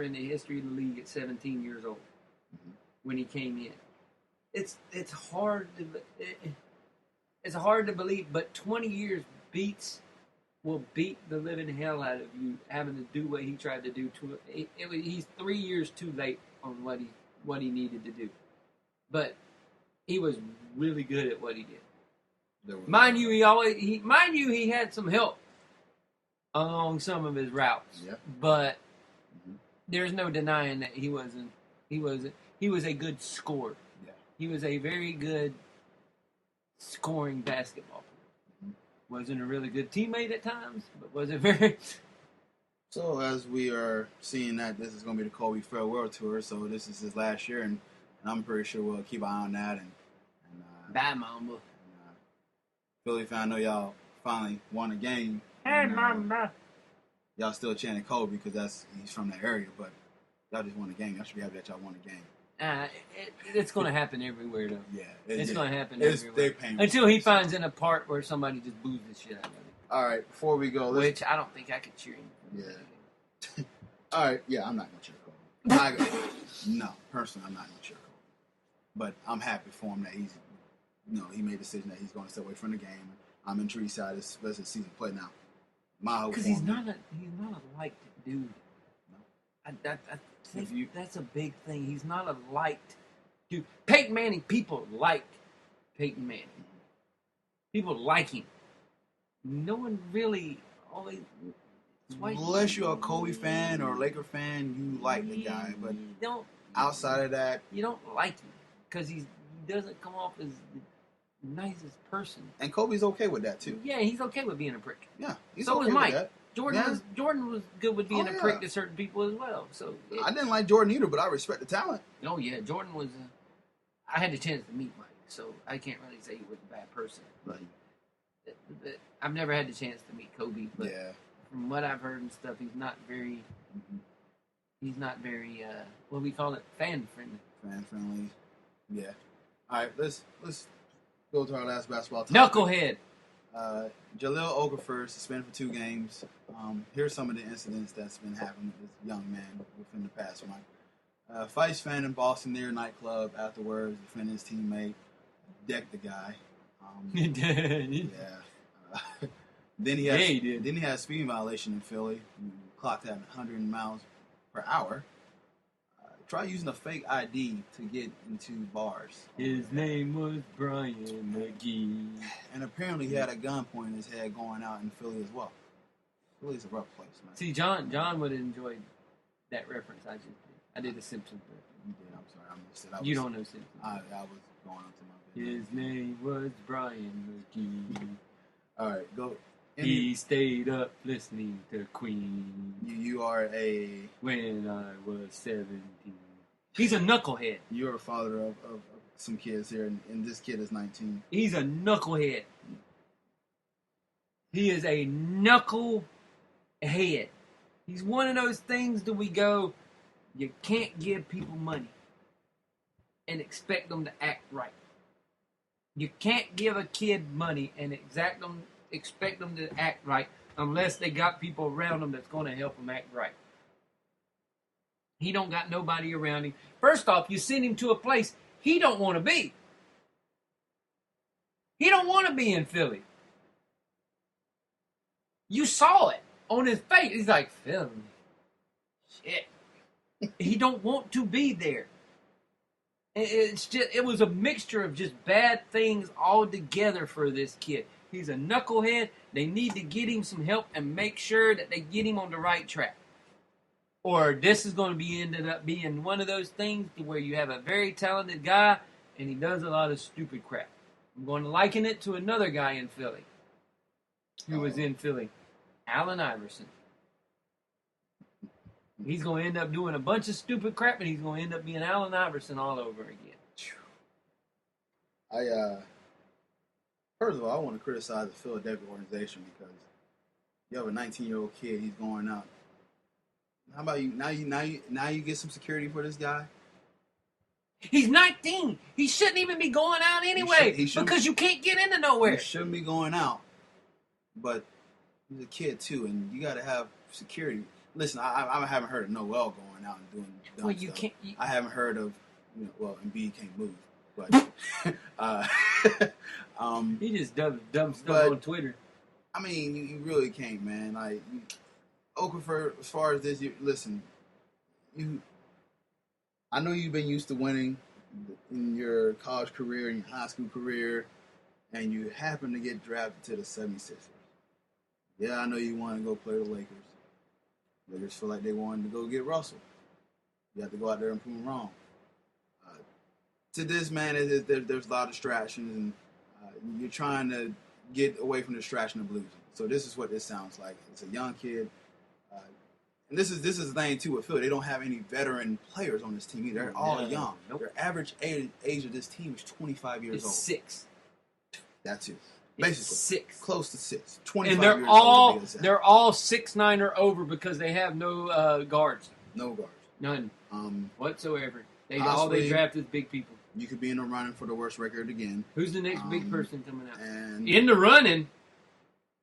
in the history of the league at 17 years old when he came in. It's hard to believe, but 20 years will beat the living hell out of you having to do what he tried to do. He's 3 years too late on what he needed to do, but he was really good at what he did. Mind you, he had some help along some of his routes, but there's no denying that he was a good scorer. Yeah. He was a very good scoring basketball player. Wasn't a really good teammate at times, but was a very. So as we are seeing that this is going to be the Kobe farewell tour, so this is his last year, and I'm pretty sure we'll keep an eye on that. Bye, Mamba. Philly fan, I know y'all finally won a game. Hey, Mamba. Y'all still chanting Kobe because he's from that area, but y'all just won a game. Y'all should be happy that y'all won a game. It's going to happen everywhere, though. Yeah. It's going to happen everywhere. They until he finds in a part where somebody just boos the shit out of him. All right, before we go. Which I don't think I could cheer him. Yeah. All right, yeah, I'm not going to cheer Kobe. No, personally, I'm not going to cheer Kobe. But I'm happy for him that he made the decision that he's going to step away from the game. I'm intrigued to see how this rest of the season play now. Because he's not a liked dude. I think that's a big thing. He's not a liked dude. Peyton Manning, people liked Peyton Manning. People like him. No one really always. Unless you're a Kobe fan or a Laker fan, you like the guy. But outside of that, you don't like him because he doesn't come off as the nicest person. And Kobe's okay with that too. Yeah, he's okay with being a prick. Yeah, so was Mike. Jordan was good with being a prick to certain people as well. So I didn't like Jordan either, but I respect the talent. Oh yeah, Jordan was. I had the chance to meet Mike, so I can't really say he was a bad person. But I've never had the chance to meet Kobe. But from what I've heard and stuff, he's not very. He's not very. What do we call it? Fan friendly. Fan friendly. Yeah. All right, let's go to our last basketball topic. Knucklehead. Jahlil Okafor suspended for 2 games. Here's some of the incidents that's been happening with this young man within the past month. Fights fan in Boston near a nightclub afterwards, defending his teammate, decked the guy. Then he had a speeding violation in Philly. Clocked at 100 miles per hour. Try using a fake ID to get into bars. His name was Bryant McGee. And apparently he had a gun pointing his head going out in Philly as well. Philly's a rough place, man. See, John would have enjoyed that reference I just did. I did the Simpsons reference. You did, I'm sorry. I missed it. You don't know Simpsons. I was going on to my video. His name was Bryant McGee. All right, go. He stayed up listening to Queen. You are when I was 17. He's a knucklehead. You're a father of some kids here, and this kid is 19. He's a knucklehead. He is a knucklehead. He's one of those things that we go, you can't give people money and expect them to act right. You can't give a kid money and expect them to act right unless they got people around them that's going to help them act right. He don't got nobody around him. First off, you send him to a place he don't want to be. He don't want to be in Philly. You saw it on his face. He's like, Philly. Shit. He don't want to be there. It was a mixture of just bad things all together for this kid. He's a knucklehead. They need to get him some help and make sure that they get him on the right track. Or this is going to be ended up being one of those things to where you have a very talented guy and he does a lot of stupid crap. I'm going to liken it to another guy in Philly who was in Philly, Allen Iverson. He's going to end up doing a bunch of stupid crap and he's going to end up being Allen Iverson all over again. First of all, I want to criticize the Philadelphia organization because you have a 19-year-old kid. He's going out. How about you? Now you get some security for this guy. He's 19. He shouldn't even be going out anyway because you can't get into nowhere. He shouldn't be going out. But he's a kid too, and you got to have security. Listen, I haven't heard of Noel going going out and doing dumb Well, you stuff. can't. I haven't heard of, Embiid can't move, but He just dumb stuff but, on Twitter. I mean, you really can't, man. Like Okafor, as far as this, I know you've been used to winning in your college career, in your high school career, and you happen to get drafted to the 76ers. Yeah, I know you want to go play the Lakers. Lakers feel like they wanted to go get Russell. You have to go out there and prove them wrong. To this, man, there's a lot of distractions, and you're trying to get away from the distraction of losing. So this is what this sounds like. It's a young kid. And this is the thing, too, with Philly. They don't have any veteran players on this team either. They're all young. Nope. Their average age of this team is 25 years old. 6. That's it. Basically. 6. Close to 6. 25 and years old. they're all 6'9" or over because they have no guards. No guards. None. Whatsoever. All Honestly, they draft is big people. You could be in the running for the worst record again. Who's the next big person coming out? And In the running,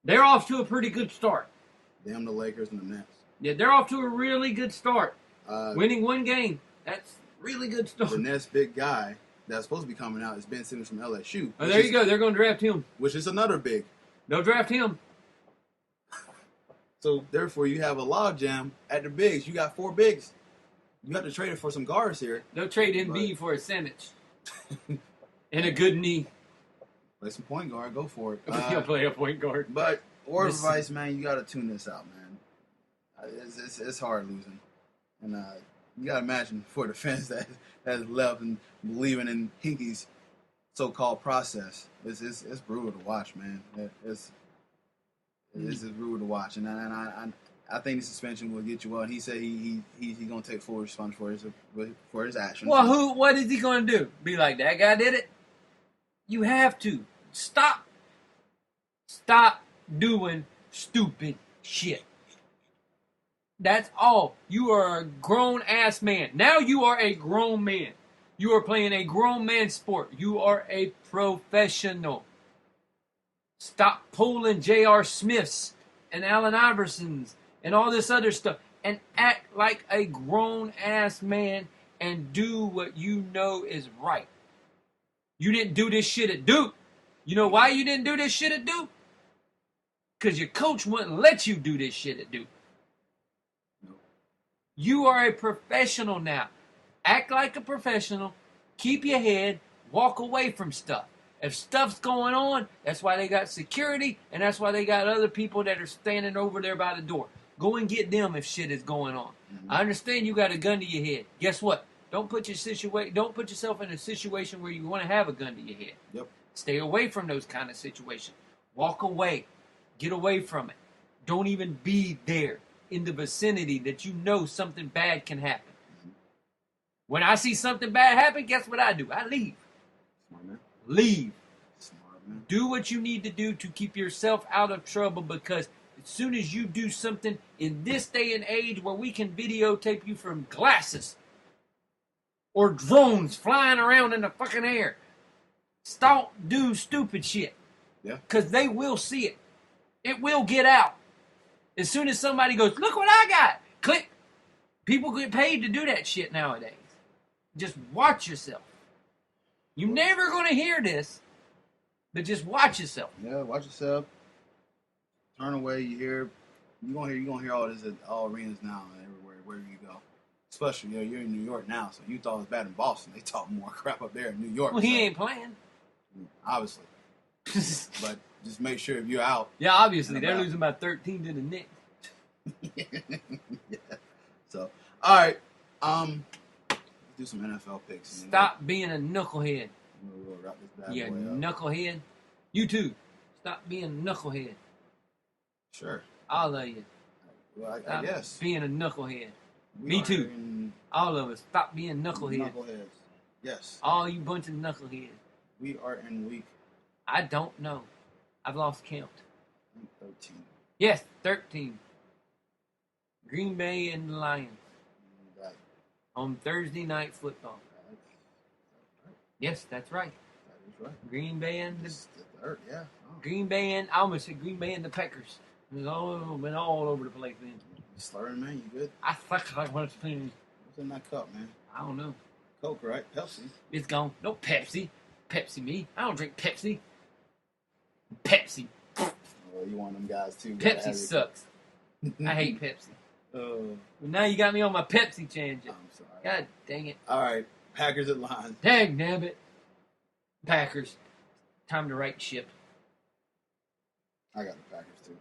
they're off to a pretty good start. Them, the Lakers, and the Nets. Yeah, they're off to a really good start. Winning one game, that's really good start. The next big guy that's supposed to be coming out is Ben Simmons from LSU. Oh, there you go. They're going to draft him. Which is another big. They'll draft him. So, therefore, you have a logjam at the bigs. You got 4 bigs. You have to trade it for some guards here. They'll trade Embiid for a sandwich. And a good knee. Play some point guard. Go for it. He'll play a point guard. But, word of advice, man, you got to tune this out, man. It's hard losing. And you got to imagine for the fans that has left and believing in Hinky's so-called process. It's brutal to watch, man. It's brutal to watch. And I think the suspension will get you well. And he said he's going to take full responsibility for his actions. Well, what is he going to do? Be like, that guy did it? You have to. Stop doing stupid shit. That's all. You are a grown-ass man. Now you are a grown man. You are playing a grown man sport. You are a professional. Stop pulling J.R. Smiths and Allen Iversons and all this other stuff and act like a grown-ass man and do what you know is right. You didn't do this shit at Duke. You know why you didn't do this shit at Duke? Because your coach wouldn't let you do this shit at Duke. You are a professional now. Act like a professional. Keep your head. Walk away from stuff. If stuff's going on, that's why they got security, and that's why they got other people that are standing over there by the door. Go and get them if shit is going on. Mm-hmm. I understand you got a gun to your head. Guess what? Don't put yourself in a situation where you want to have a gun to your head. Yep. Stay away from those kind of situations. Walk away. Get away from it. Don't even be there in the vicinity that you know something bad can happen. Mm-hmm. When I see something bad happen, guess what I do? I leave. Smart man. Leave. Smart man. Do what you need to do to keep yourself out of trouble, because as soon as you do something in this day and age where we can videotape you from glasses or drones flying around in the fucking air, do stupid shit. Yeah. Because they will see it. It will get out. As soon as somebody goes, look what I got, click. People get paid to do that shit nowadays. Just watch yourself. You're never going to hear this, but just watch yourself. Yeah, watch yourself. Turn away. You're gonna hear all this at all arenas now and everywhere, wherever you go. Especially, you're in New York now, so you thought it was bad in Boston. They talk more crap up there in New York. Well, he ain't playing. Obviously. But just make sure if you're out. Yeah, obviously. They're losing by 13 to the Knicks. Yeah. So, all right. Let's do some NFL picks. Stop being a knucklehead. We'll wrap this bad You boy up. knucklehead. You too. Stop being a knucklehead. Sure. All of you. Well, I guess. Being a knucklehead. We Me too. in All of us. Stop being knuckleheads. Knuckleheads. Yes. All you bunch of knuckleheads. We are in week I don't know. I've lost count. 13. Yes, 13. Green Bay and the Lions. That, On Thursday Night Football. right. Yes, that's right. That is right. Green Bay and It's the third, yeah. Oh. Green Bay and I almost said Green Bay and the Packers. It was been all over the place then. You slurring, man? You good? I fuck like one of the things. in that cup, man? I don't know. Coke, right? Pepsi. It's gone. No Pepsi. Pepsi me. I don't drink Pepsi. Pepsi. Oh, you one of them guys too. Pepsi sucks. I hate Pepsi. Well, now you got me on my Pepsi tangent. I'm sorry. God dang it. All right. Packers at Lions. Dang nabbit. Packers. Time to right ship. I got the Packers too.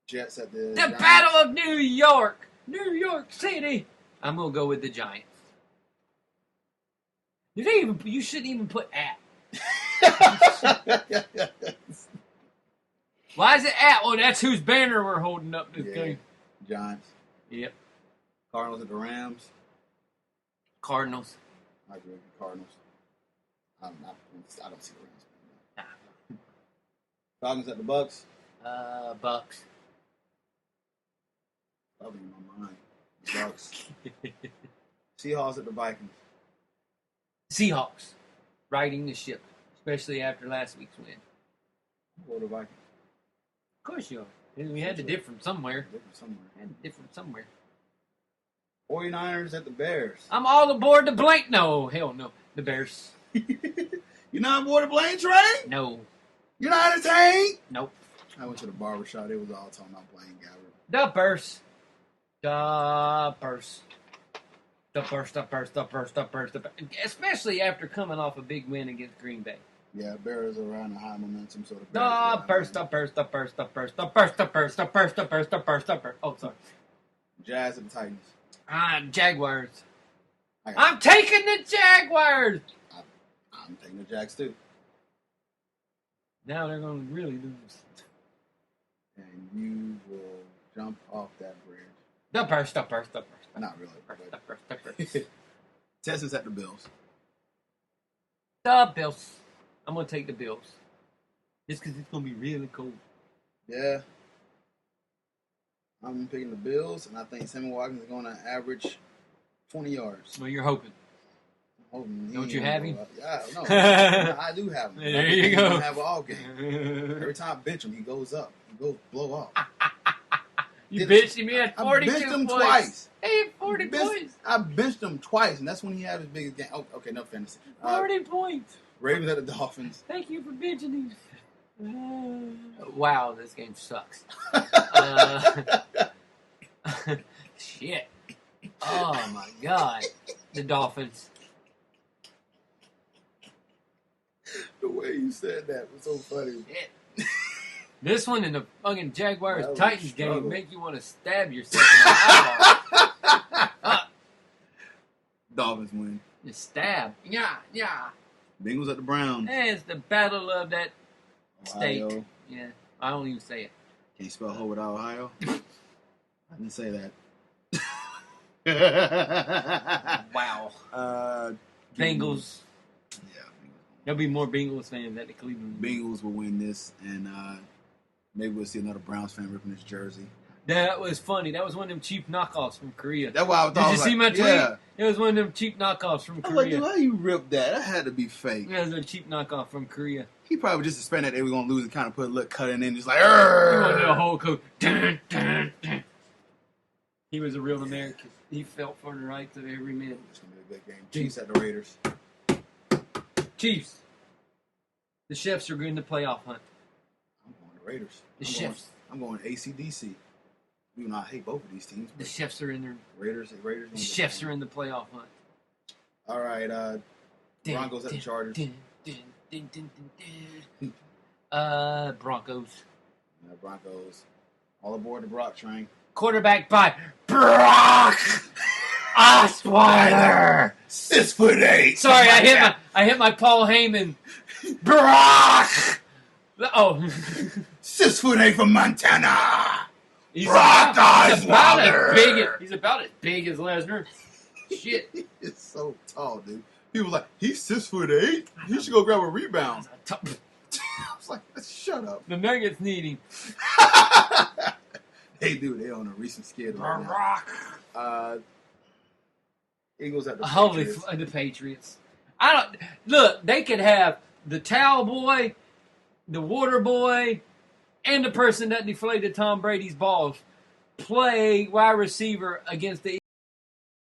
Jets at the The Giants. Battle of New York. New York City. I'm going to go with the Giants. You shouldn't even put at. Why is it at? Well, that's whose banner we're holding up this game. Giants. Yep. Cardinals at the Rams. Cardinals. I agree with the Cardinals. I don't see the Rams. Nah. Falcons at the Bucks. Bucks. Probably in my mind. Bucks. Seahawks at the Vikings. Seahawks. Riding the ship. Especially after last week's win. Or the Vikings. Of course you are. We had to differ somewhere. Somewhere. 49ers at the Bears. I'm all aboard the blank. No, hell no. The Bears. You're not aboard the plane train? No. You're not entertained? Nope. I went to the barbershop. They was all talking about playing Gabbard. The Bears. The Bears. Especially after coming off a big win against Green Bay. Yeah, Bears are on a high momentum, so the Bears. Oh, sorry. Jazz and the Titans. Jaguars. I'm taking the Jaguars. I'm taking the Jags too. Now they're going to really lose. And you will jump off that bridge. The Bears. Not really. Texans at the Bills. The Bills. I'm going to take the Bills. Just because it's going to be really cold. Yeah. I'm picking the Bills, and I think Sammy Watkins is going to average 20 yards. Well, you're hoping. Don't you have him? Yeah, no. I do have him. There you go. I have an all game. Every time I bench him, he goes up. He goes blow up. You benched him. He had 42 I benched him points. twice. He had 40 points. I benched him twice, and that's when he had his biggest game. Oh, okay, no fantasy. 40 points. Ravens at the Dolphins. Thank you for benching him. Wow, this game sucks. Shit. Oh, my God. The Dolphins. The way you said that was so funny. Shit. This one in the fucking Jaguars-Titans game make you want to stab yourself in the eyeball. Dolphins win. Just stab. Yeah. Bengals at the Browns. Hey, it's the battle of that state. Ohio. Yeah, I don't even say it. Can you spell whole without Ohio? I didn't say that. Wow. Bengals. Yeah, There'll be more Bengals fans at the Cleveland. Bengals will win this, and maybe we'll see another Browns fan ripping his jersey. That was funny. That was one of them cheap knockoffs from Korea. That's why I thought. Did you see my tweet? Yeah. It was one of them cheap knockoffs from I was Korea. like, dude, how you ripped that? That had to be fake. It was a cheap knockoff from Korea. He probably just suspended that they were going to lose and kind of put a little cut in, just like, He wanted a whole coat. Dun, dun, dun. He was a real American. He felt for the rights of every man. It's going to be a good game. Chiefs at the Raiders. Chiefs. The Chefs are in the playoff hunt. I'm going to Raiders. The Chefs. I'm going AC/DC. Even though I hate both of these teams. The Chefs are in there. Raiders. The Chefs are in the playoff hunt. All right. Broncos at the Chargers. Broncos. Broncos. All aboard the Brock train. Quarterback by Brock Osweiler. 6'8". Sorry, I hit my Paul Heyman. Brock. Oh. 6'8" from Montana. He's Brock about Osweiler. He's about as big as Lesnar. Shit. He's so tall, dude. People like, he's 6'8". He should go grab a rebound. I was like, shut up. The Nuggets need him. They do. They're on a recent skid right now. Eagles at the Patriots. The Patriots. Look, they could have the towel boy, the water boy, and the person that deflated Tom Brady's balls play wide receiver against the